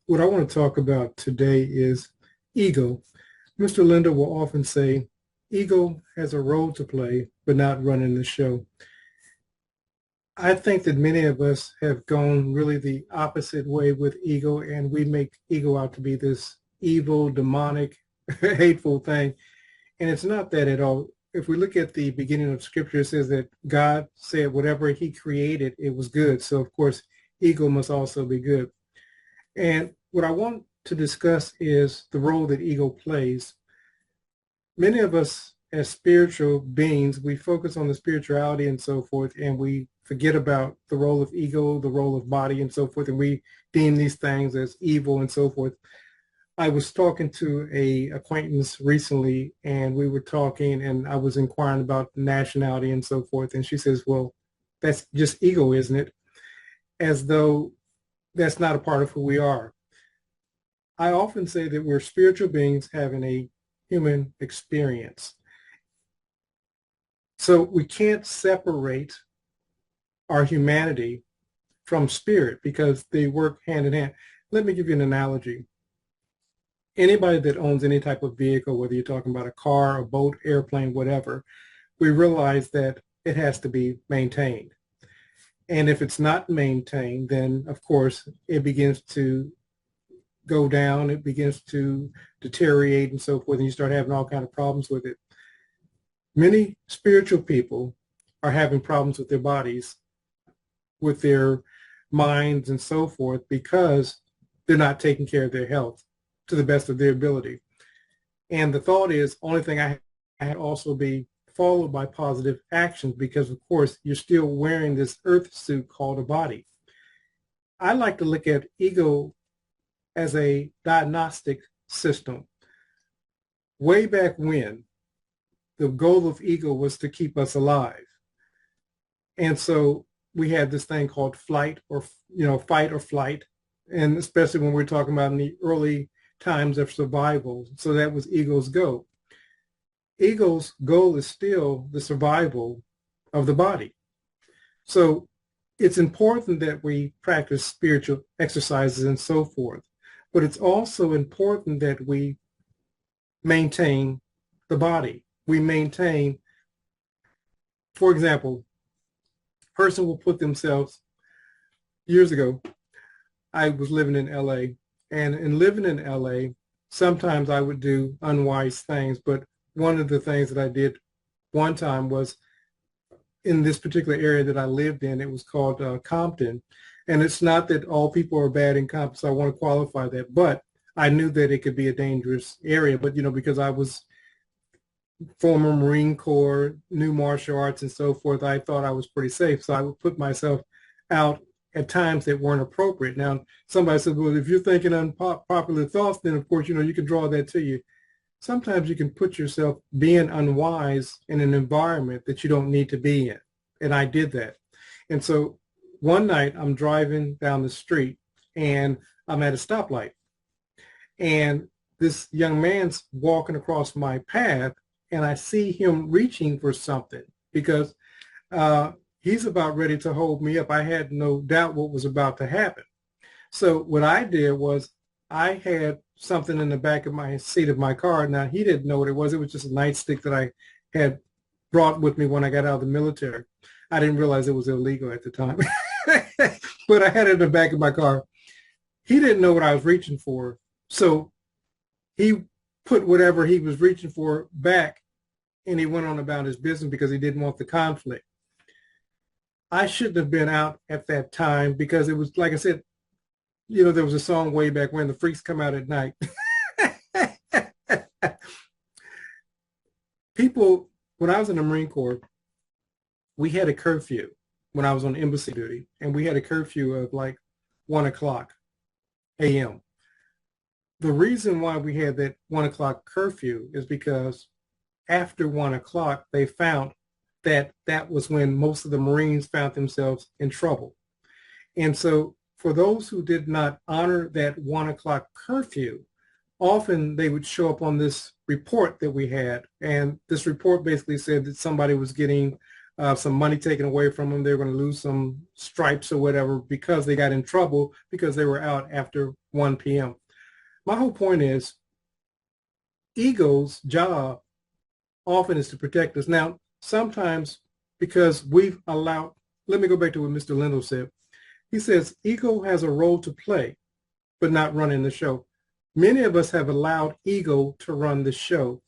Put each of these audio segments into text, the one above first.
What I want to talk about today is ego. Mr. Lindell will often say, ego has a role to play, but not running the show. I think that many of us have gone really the opposite way with ego, and we make ego out to be this evil, demonic, hateful thing. And it's not that at all. If we look at the beginning of Scripture, it says that God said whatever he created, it was good. So, of course, ego must also be good. And what I want to discuss is the role that ego plays. Many of us as spiritual beings, we focus on the spirituality and so forth, and we forget about the role of ego, the role of body and so forth, and we deem these things as evil and so forth. I was talking to a acquaintance recently, and we were talking, and I was inquiring about nationality and so forth, and she says, well, that's just ego, isn't it? As though that's not a part of who we are. I often say that we're spiritual beings having a human experience. So we can't separate our humanity from spirit because they work hand in hand. Let me give you an analogy. Anybody that owns any type of vehicle, whether you're talking about a car, a boat, airplane, whatever, we realize that it has to be maintained. And if it's not maintained, then of course it begins to go down, it begins to deteriorate and so forth, and you start having all kinds of problems with it. Many spiritual people are having problems with their bodies, with their minds and so forth, because they're not taking care of their health to the best of their ability. And the thought is, only thing I had also be followed by positive actions, because of course you're still wearing this earth suit called a body. I like to look at ego as a diagnostic system. Way back when, the goal of ego was to keep us alive. And so we had this thing called flight or, fight or flight. And especially when we're talking about in the early times of survival. So that was ego's goal. Ego's goal is still the survival of the body. So it's important that we practice spiritual exercises and so forth. But it's also important that we maintain the body. We maintain, for example, a person will put themselves, years ago, I was living in LA, and in living in LA, sometimes I would do unwise things, but one of the things that I did one time was in this particular area that I lived in, it was called Compton. And it's not that all people are bad in Compton, so I want to qualify that, but I knew that it could be a dangerous area, but because I was former Marine Corps, knew martial arts and so forth, I thought I was pretty safe. So I would put myself out at times that weren't appropriate. Now, somebody said, well, if you're thinking unpopular thoughts, then of course, you can draw that to you. Sometimes you can put yourself being unwise in an environment that you don't need to be in. And I did that. And so one night I'm driving down the street and I'm at a stoplight. And this young man's walking across my path, and I see him reaching for something because he's about ready to hold me up. I had no doubt what was about to happen. So what I did was I had something in the back of my seat of my car. Now, he didn't know what it was. It was just a nightstick that I had brought with me when I got out of the military. I didn't realize it was illegal at the time, but I had it in the back of my car. He didn't know what I was reaching for. So he put whatever he was reaching for back, and he went on about his business because he didn't want the conflict. I shouldn't have been out at that time because it was, like I said, there was a song way back when, the freaks come out at night. People, when I was in the Marine Corps, we had a curfew when I was on embassy duty, and we had a curfew of like 1 o'clock a.m. The reason why we had that 1 o'clock curfew is because after 1 o'clock, they found that that was when most of the Marines found themselves in trouble. And so for those who did not honor that 1 o'clock curfew, often they would show up on this report that we had. And this report basically said that somebody was getting some money taken away from them. They were going to lose some stripes or whatever because they got in trouble because they were out after 1 p.m. My whole point is ego's job often is to protect us. Now, sometimes because we've allowed, let me go back to what Mr. Lindell said. He says ego has a role to play, but not running the show. Many of us have allowed ego to run the show.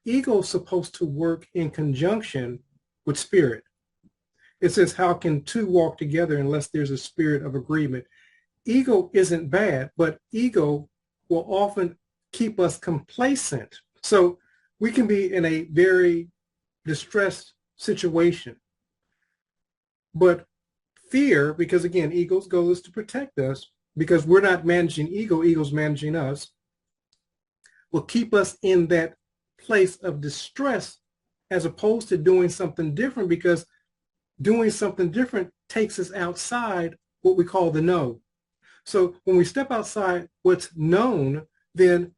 Ego is supposed to work in conjunction with spirit. It says, how can two walk together unless there's a spirit of agreement? Ego isn't bad, but ego will often keep us complacent. So we can be in a very distressed situation. But fear, because again, ego's goal is to protect us, because we're not managing ego, ego's managing us, will keep us in that place of distress as opposed to doing something different, because doing something different takes us outside what we call the known. So when we step outside what's known, then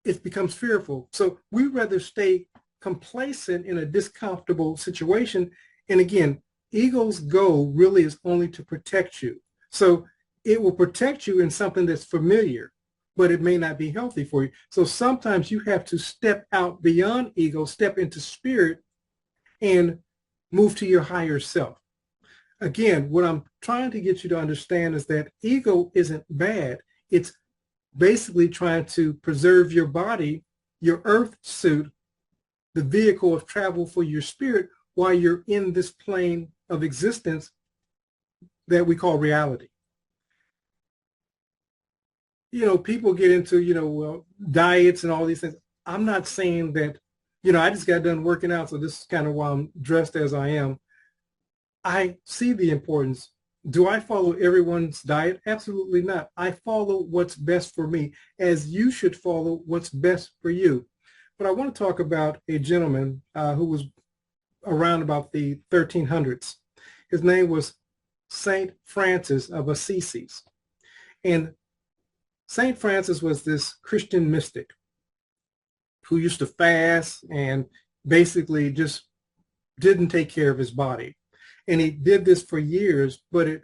it becomes fearful. So we rather stay complacent in a discomfortable situation. And again, ego's goal really is only to protect you. So it will protect you in something that's familiar, but it may not be healthy for you. So sometimes you have to step out beyond ego, step into spirit, and move to your higher self. Again, what I'm trying to get you to understand is that ego isn't bad. It's basically trying to preserve your body, your earth suit, the vehicle of travel for your spirit while you're in this plane of existence that we call reality. You know, people get into, diets and all these things. I'm not saying that, I just got done working out, so this is kind of why I'm dressed as I am. I see the importance. Do I follow everyone's diet? Absolutely not. I follow what's best for me, as you should follow what's best for you. But I want to talk about a gentleman who was around about the 1300s. His name was Saint Francis of Assisi. And Saint Francis was this Christian mystic who used to fast and basically just didn't take care of his body. And he did this for years, but it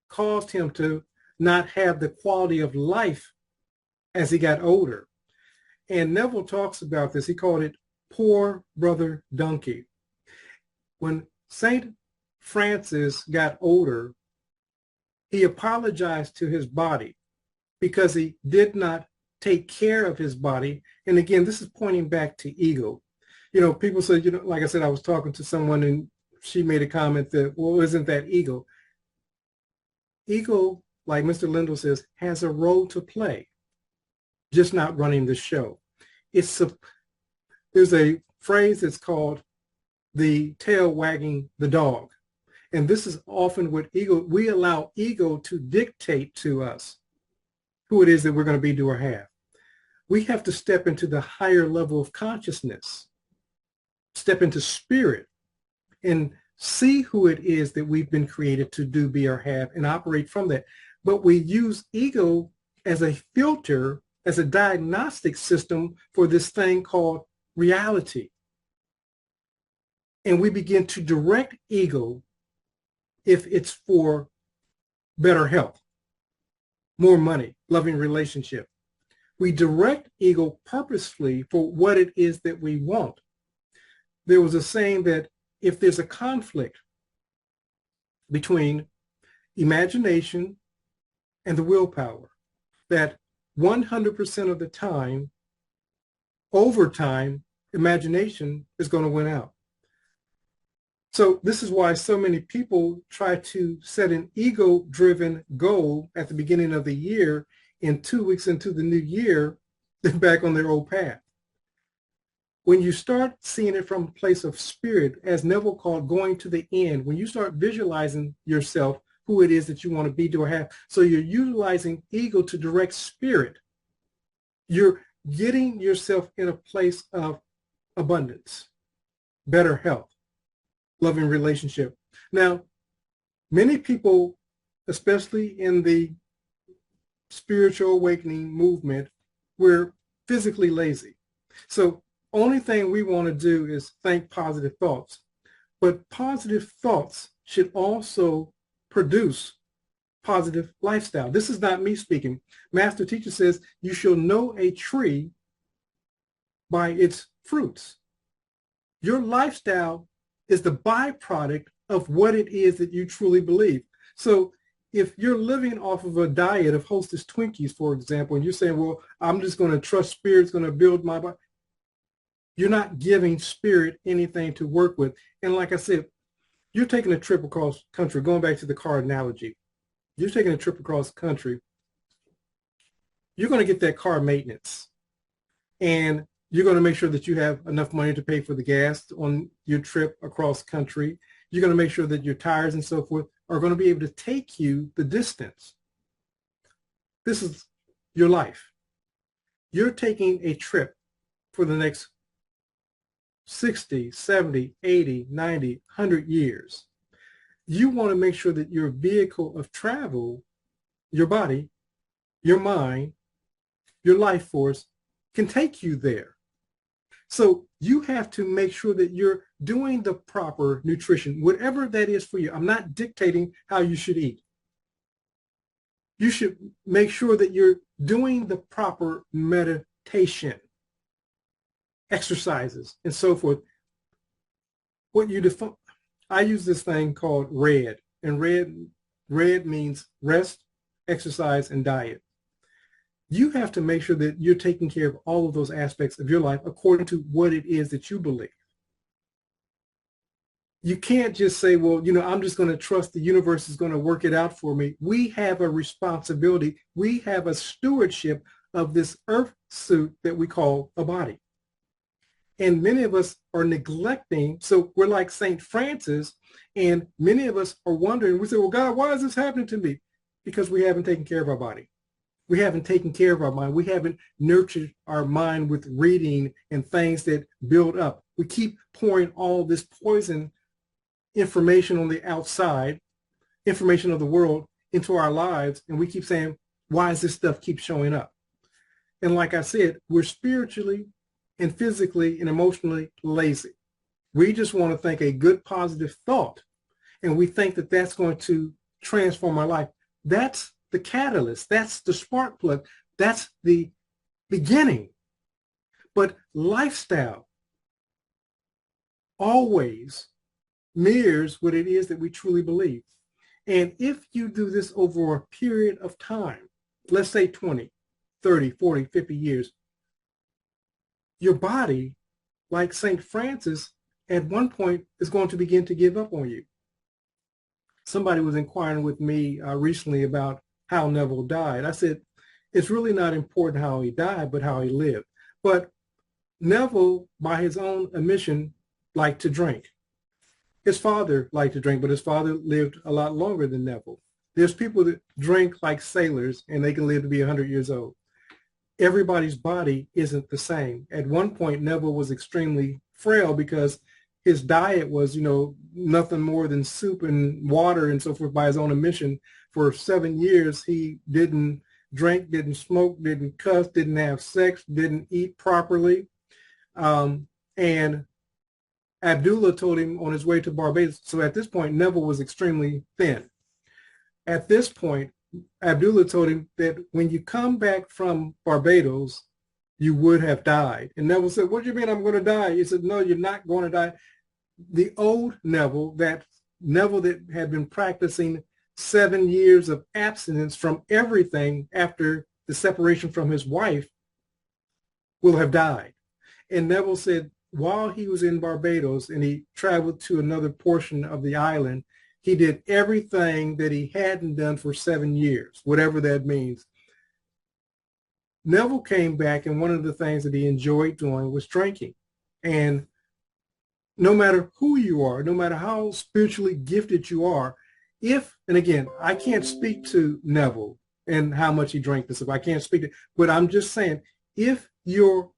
caused him to not have the quality of life as he got older. And Neville talks about this. He called it poor brother donkey. When Saint Francis got older, he apologized to his body because he did not take care of his body. And again, this is pointing back to ego. People say, like I said, I was talking to someone and she made a comment that, well, isn't that ego? Ego, like Mr. Lindell says, has a role to play, just not running the show. There's a phrase that's called the tail wagging the dog. And this is often what we allow ego to dictate to us who it is that we're going to be, do, or have. We have to step into the higher level of consciousness, step into spirit, and see who it is that we've been created to do, be, or have, and operate from that. But we use ego as a filter, as a diagnostic system for this thing called reality. And we begin to direct ego if it's for better health, more money, loving relationship. We direct ego purposefully for what it is that we want. There was a saying that if there's a conflict between imagination and the willpower, that 100% of the time, over time, imagination is going to win out. So this is why so many people try to set an ego-driven goal at the beginning of the year, and 2 weeks into the new year, they're back on their old path. When you start seeing it from a place of spirit, as Neville called going to the end, when you start visualizing yourself, who it is that you want to be, do, or have, so you're utilizing ego to direct spirit, you're getting yourself in a place of abundance, better health, loving relationship. Now, many people, especially in the spiritual awakening movement, we're physically lazy. So only thing we want to do is think positive thoughts. But positive thoughts should also produce positive lifestyle. This is not me speaking. Master Teacher says, you shall know a tree by its fruits. Your lifestyle is the byproduct of what it is that you truly believe. So if you're living off of a diet of Hostess Twinkies, for example, and you're saying, well, I'm just going to trust Spirit's going to build my body, you're not giving Spirit anything to work with. And like I said, you're taking a trip across country, going back to the car analogy. You're taking a trip across country. You're going to get that car maintenance. And you're going to make sure that you have enough money to pay for the gas on your trip across country. You're going to make sure that your tires and so forth are going to be able to take you the distance. This is your life. You're taking a trip for the next 60, 70, 80, 90, 100 years. You want to make sure that your vehicle of travel, your body, your mind, your life force can take you there. So you have to make sure that you're doing the proper nutrition, whatever that is for you. I'm not dictating how you should eat. You should make sure that you're doing the proper meditation, exercises, and so forth. What you define, I use this thing called RED, and RED means rest, exercise, and diet. You have to make sure that you're taking care of all of those aspects of your life according to what it is that you believe. You can't just say, well, I'm just going to trust the universe is going to work it out for me. We have a responsibility. We have a stewardship of this earth suit that we call a body. And many of us are neglecting. So we're like St. Francis, and many of us are wondering, we say, well, God, why is this happening to me? Because we haven't taken care of our body. We haven't taken care of our mind. We haven't nurtured our mind with reading and things that build up. We keep pouring all this poison information on the outside, information of the world, into our lives, and we keep saying, why does this stuff keep showing up? And like I said, we're spiritually and physically and emotionally lazy. We just want to think a good positive thought, and we think that that's going to transform our life. That's the catalyst. That's the spark plug. That's the beginning. But lifestyle always mirrors what it is that we truly believe. And if you do this over a period of time, let's say 20, 30, 40, 50 years, your body, like St. Francis, at one point is going to begin to give up on you. Somebody was inquiring with me recently about how Neville died. I said, it's really not important how he died, but how he lived. But Neville, by his own admission, liked to drink. His father liked to drink, but his father lived a lot longer than Neville. There's people that drink like sailors, and they can live to be 100 years old. Everybody's body isn't the same. At one point, Neville was extremely frail because his diet was, nothing more than soup and water and so forth by his own admission. For 7 years, he didn't drink, didn't smoke, didn't cuss, didn't have sex, didn't eat properly. And Abdullah told him on his way to Barbados. So at this point, Neville was extremely thin. At this point, Abdullah told him that when you come back from Barbados, you would have died. And Neville said, what do you mean I'm going to die? He said, no, you're not going to die. The old Neville, that Neville that had been practicing 7 years of abstinence from everything after the separation from his wife, will have died. And Neville said, while he was in Barbados and he traveled to another portion of the island, he did everything that he hadn't done for 7 years, whatever that means. Neville came back, and one of the things that he enjoyed doing was drinking. And no matter who you are, no matter how spiritually gifted you are, and again, I can't speak to Neville and how much he drank this, I can't speak to, but I'm just saying, if you're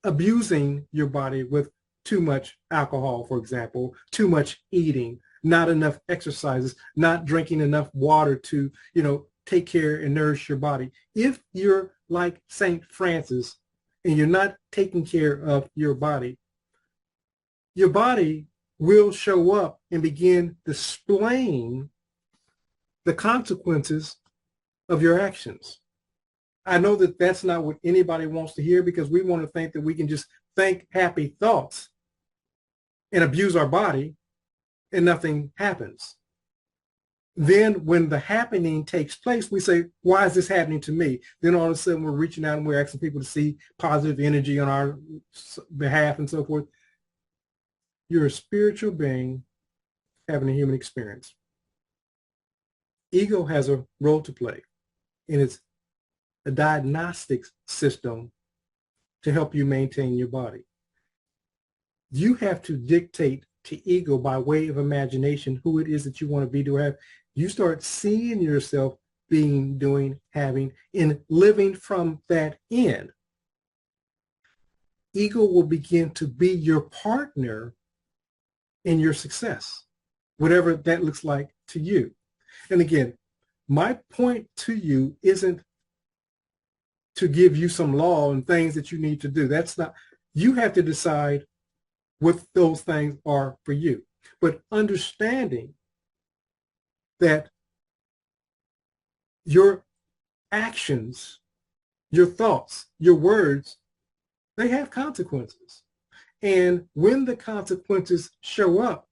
abusing your body with too much alcohol, for example, too much eating, not enough exercises, not drinking enough water to, take care and nourish your body. If you're like St. Francis and you're not taking care of your body will show up and begin displaying the consequences of your actions. I know that that's not what anybody wants to hear, because we want to think that we can just think happy thoughts and abuse our body and nothing happens. Then when the happening takes place, we say, why is this happening to me? Then all of a sudden we're reaching out and we're asking people to see positive energy on our behalf and so forth. You're a spiritual being having a human experience. Ego has a role to play, and it's a diagnostics system to help you maintain your body. You have to dictate to ego by way of imagination who it is that you want to be, to have. You start seeing yourself being, doing, having, and living from that end. Ego will begin to be your partner in your success, whatever that looks like to you. And again, my point to you isn't to give you some law and things that you need to do. That's not, you have to decide what those things are for you. But understanding that your actions, your thoughts, your words, they have consequences. And when the consequences show up,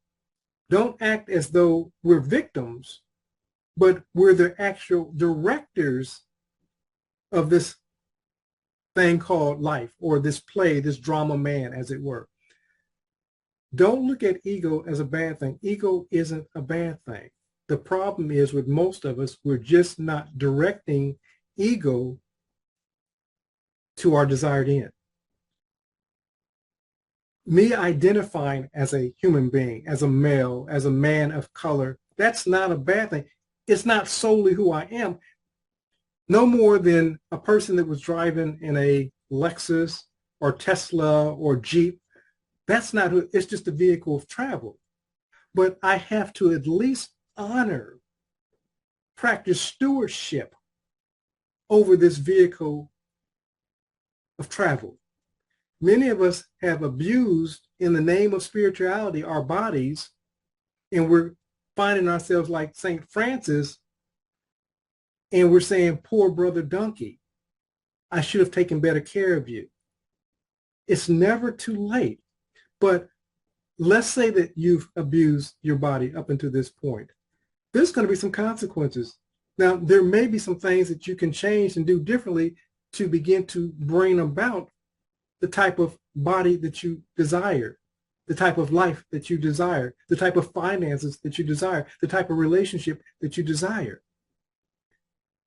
don't act as though we're victims, but we're the actual directors of this thing called life, or this play, this drama man, as it were. Don't look at ego as a bad thing. Ego isn't a bad thing. The problem is, with most of us, we're just not directing ego to our desired end. Me identifying as a human being, as a male, as a man of color, that's not a bad thing. It's not solely who I am. No more than a person that was driving in a Lexus or Tesla or Jeep. That's not who, it's just a vehicle of travel. But I have to at least honor, practice stewardship over this vehicle of travel. Many of us have abused, in the name of spirituality, our bodies, and we're finding ourselves like St. Francis, and we're saying, poor brother donkey, I should have taken better care of you. It's never too late. But let's say that you've abused your body up until this point. There's going to be some consequences. Now, there may be some things that you can change and do differently to begin to bring about the type of body that you desire, the type of life that you desire, the type of finances that you desire, the type of relationship that you desire.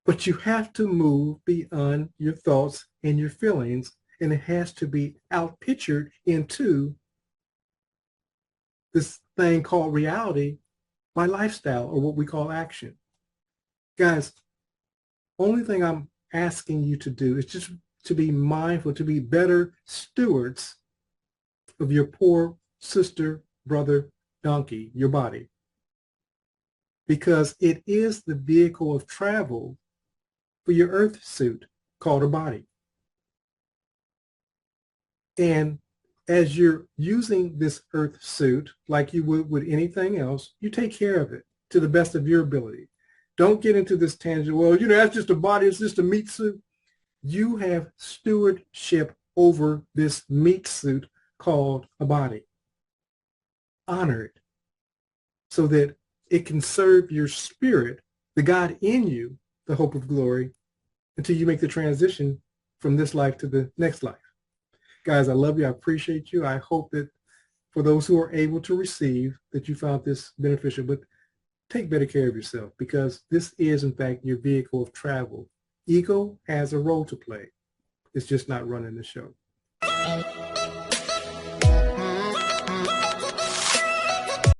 But you have to move beyond your thoughts and your feelings, and it has to be outpictured into this thing called reality by lifestyle, or what we call action. Guys, only thing I'm asking you to do is just to be mindful, to be better stewards of your poor sister, brother, donkey, your body. Because it is the vehicle of travel for your earth suit called a body. And as you're using this earth suit, like you would with anything else, you take care of it to the best of your ability. Don't get into this tangent, well, that's just a body, it's just a meat suit. You have stewardship over this meat suit called a body. Honor it so that it can serve your spirit, the God in you, the hope of glory, until you make the transition from this life to the next life. Guys, I love you. I appreciate you. I hope that for those who are able to receive, that you found this beneficial. But take better care of yourself, because this is, in fact, your vehicle of travel. Ego has a role to play. It's just not running the show.